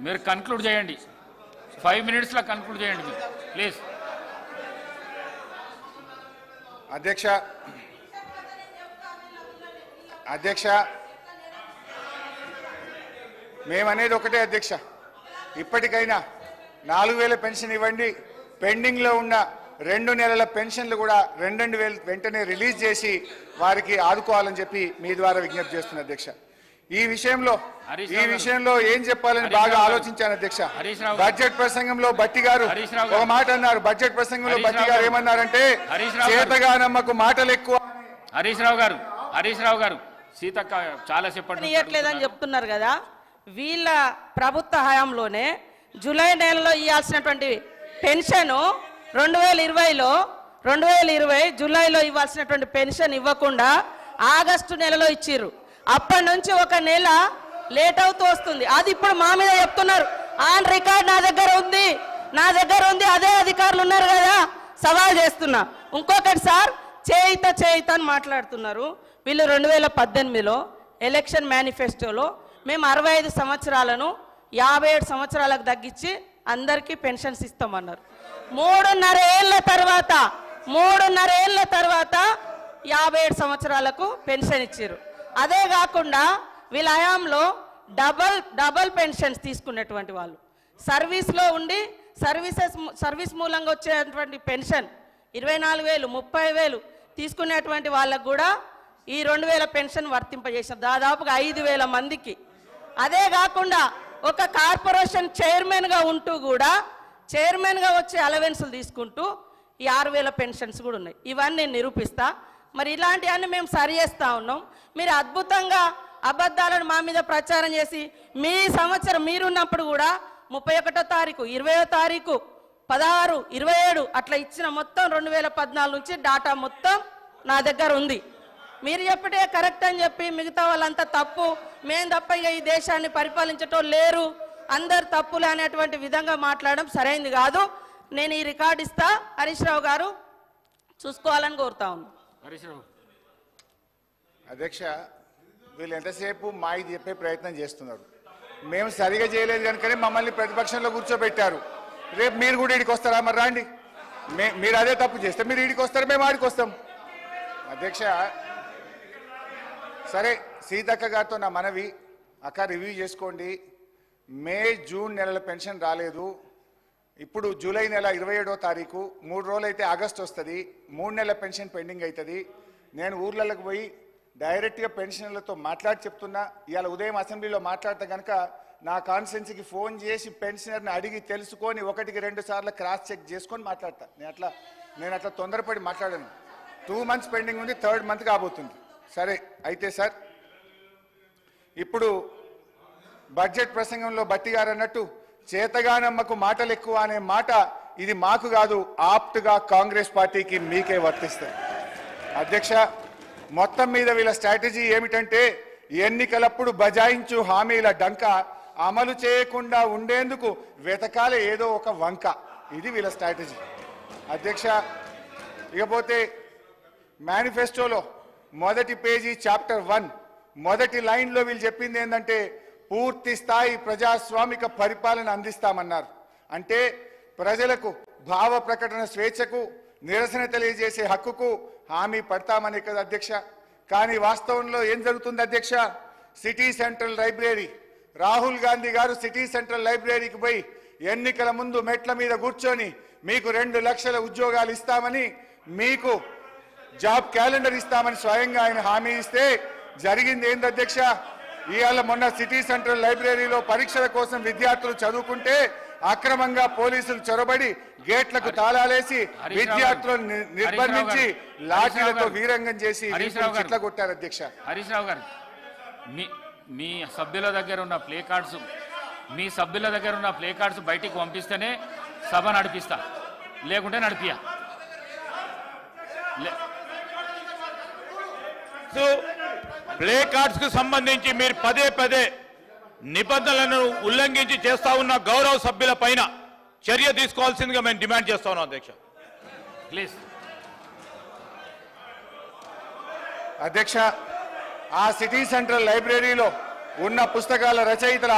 మీరు కన్క్లూడ్ చేయండి 5 minutesలో కన్క్లూడ్ చేయండి మీరు ప్లీజ్. అధ్యక్ష మేమనేది ఒకటే అధ్యక్ష, ఇప్పటికైనా 4000 పెన్షన్ ఇవ్వండి, పెండింగ్లో ఉన్న 2 నెలల పెన్షన్లు కూడా 2,000 వెంటనే రిలీజ్ చేసి వారికి ఆదుకోవాలని చెప్పి మీ ద్వారా విజ్ఞప్తి చేస్తున్నా అధ్యక్ష. ఈ విషయంలో ఏం చెప్పాలని బాగా ఆలోచించాను అధ్యక్ష. బడ్జెట్ ప్రసంగంలో బట్టి గారు ఒక మాట అన్నారు. బడ్జెట్ ప్రసంగంలో బట్టి గారు ఏమన్నారంటే చేతగానమ్మకు మాటలు ఎక్కువ. హరీష్ రావు గారు సీతక్క చాలా చెప్పట్లేదని చెప్తున్నారు కదా. వీళ్ళ ప్రభుత్వ హయాంలోనే జూలై నెలలో ఇవ్వాల్సినటువంటి పెన్షన్ 2020 జూలైలో ఇవ్వాల్సినటువంటి పెన్షన్ ఇవ్వకుండా ఆగస్టు నెలలో ఇచ్చిర్రు. అప్పటి నుంచి ఒక నెల లేట్ అవుతూ వస్తుంది. అది ఇప్పుడు మా మీద చెప్తున్నారు. ఆన్ రికార్డ్ నా దగ్గర ఉంది, అదే అధికారులు ఉన్నారు కదా, సవాల్ చేస్తున్నా. ఇంకొకటి సార్, చేయిత అని మాట్లాడుతున్నారు. వీళ్ళు 2018లో ఎలక్షన్ మేనిఫెస్టోలో మేము 65 సంవత్సరాలను 57 సంవత్సరాలకు తగ్గించి అందరికీ పెన్షన్స్ ఇస్తామన్నారు. 3.5 ఏళ్ల తర్వాత 57 సంవత్సరాలకు పెన్షన్ ఇచ్చారు. అదే కాకుండా వీళ్ళ హయాంలో డబల్ పెన్షన్స్ తీసుకున్నటువంటి వాళ్ళు, సర్వీస్లో ఉండి సర్వీస్ మూలంగా వచ్చేటువంటి పెన్షన్ 24,000 30,000 తీసుకునేటువంటి వాళ్ళకు కూడా ఈ 2,000 పెన్షన్ వర్తింపజేసారు దాదాపుగా 5,000 మందికి. అదే కాకుండా ఒక కార్పొరేషన్ చైర్మన్గా ఉంటూ కూడా చైర్మన్గా వచ్చే అలవెన్సులు తీసుకుంటూ ఈ 6,000 పెన్షన్స్ కూడా ఉన్నాయి. ఇవన్నీ నేను నిరూపిస్తా. మరి ఇలాంటివన్నీ మేము సరి చేస్తూ ఉన్నాం. మీరు అద్భుతంగా అబద్ధాలను మా మీద ప్రచారం చేసి మీ సంవత్సరం మీరున్నప్పుడు కూడా 31వ తారీఖు 20వ తారీఖు 16 27 అట్లా ఇచ్చిన మొత్తం 2014 నుంచి డాటా మొత్తం నా దగ్గర ఉంది. మీరు చెప్పటే కరెక్ట్ అని చెప్పి మిగతా వాళ్ళంతా తప్పు, మేము తప్ప ఇక ఈ దేశాన్ని పరిపాలించటం లేరు, అందరు తప్పులు అనేటువంటి విధంగా మాట్లాడడం సరైనది కాదు. నేను ఈ రికార్డు ఇస్తా, హరీష్ రావు గారు చూసుకోవాలని కోరుతా ఉన్నాను. అధ్యక్ష, వీళ్ళు ఎంతసేపు మాకు చెప్పే ప్రయత్నం చేస్తున్నారు. మేము సరిగా చేయలేదు కనుకనే మమ్మల్ని ప్రతిపక్షంలో కూర్చోబెట్టారు. రేపు మీరు కూడా ఇడికి వస్తారా? మరి రాండి, మీరు అదే తప్పు చేస్తే మీరు ఇడికి వస్తారు, మేము ఆడికి వస్తాం. అధ్యక్ష, సరే సీతక్క గారితో నా మనవి, అక్క రివ్యూ చేసుకోండి. మే జూన్ నెలల పెన్షన్ రాలేదు. ఇప్పుడు జూలై నెల 27వ తారీఖు, 3 రోజులు అయితే ఆగస్టు వస్తుంది, 3 నెలల పెన్షన్ పెండింగ్ అవుతుంది. నేను ఊర్లలోకి పోయి డైరెక్ట్గా పెన్షనర్లతో మాట్లాడి చెప్తున్నా. ఇవాళ ఉదయం అసెంబ్లీలో మాట్లాడితే కనుక నా కాన్స్టిట్యున్సీకి ఫోన్ చేసి పెన్షనర్ని అడిగి తెలుసుకొని 1కి 2 సార్లు క్రాస్ చెక్ చేసుకొని మాట్లాడతా. నేను అట్లా తొందరపడి మాట్లాడాను. 2 months పెండింగ్ ఉంది, 3rd month కాబోతుంది. సరే అయితే సార్, ఇప్పుడు బడ్జెట్ ప్రసంగంలో బట్టి గారు అన్నట్టు చేతగానమ్మకు మాటలు ఎక్కువ అనే మాట ఇది మాకు కాదు, ఆప్ట్గా కాంగ్రెస్ పార్టీకి మీకే వర్తిస్తాయి. అధ్యక్ష, మొత్తం మీద వీళ్ళ స్ట్రాటజీ ఏమిటంటే ఎన్నికలప్పుడు బజాయించు హామీల డంక అమలు చేయకుండా ఉండేందుకు వెతకాలే ఏదో ఒక వంక. ఇది వీళ్ళ స్ట్రాటజీ. అధ్యక్ష, ఇకపోతే మేనిఫెస్టోలో మొదటి పేజీ చాప్టర్ 1 మొదటి లైన్లో వీళ్ళు చెప్పింది ఏంటంటే పూర్తి స్థాయి ప్రజాస్వామిక పరిపాలన అందిస్తామన్నారు. అంటే ప్రజలకు భావ ప్రకటన స్వేచ్ఛకు, నిరసన తెలియజేసే హక్కుకు హామీ పడతామనే కదా అధ్యక్ష. కానీ వాస్తవంలో ఏం జరుగుతుంది అధ్యక్ష? City central library, Rahul Gandhi గారు సిటీ సెంట్రల్ లైబ్రరీకి పోయి ఎన్నికల ముందు మెట్ల మీద కూర్చొని మీకు 2 లక్షల ఉద్యోగాలు ఇస్తామని, మీకు జాబ్ క్యాలెండర్ ఇస్తామని స్వయంగా ఆయన హామీ ఇస్తే జరిగింది ఏంది అధ్యక్ష? ఇవాళ మొన్న సిటీ సెంట్రల్ లైబ్రరీలో పరీక్షల కోసం విద్యార్థులు చదువుకుంటే అక్రమంగా పోలీసులు చొరబడి గేట్లకు తాళాలేసి విద్యార్థులను నిర్బంధించి లాఠీలతో వీరంగం చేసి చిట్ల కొట్టారు అధ్యక్ష. హరీష్ రావు గారు, మీ సభ్యుల దగ్గర ఉన్న ప్లే కార్డ్స్ బయటికి పంపిస్తేనే సభ నడిపిస్తా, లేకుంటే నడిపియా. ప్లే కార్డ్స్ కు సంబంధించి మీరు పదే నిబంధనలను ఉల్లంఘించి చేస్తా ఉన్న గౌరవ సభ్యుల పైన చర్య తీసుకోవాల్సిందిగా మేము డిమాండ్ చేస్తా ఉన్నాం అధ్యక్ష. ప్లీజ్. అధ్యక్ష, ఆ సిటీ సెంట్రల్ లైబ్రరీలో ఉన్న పుస్తకాల రచయితల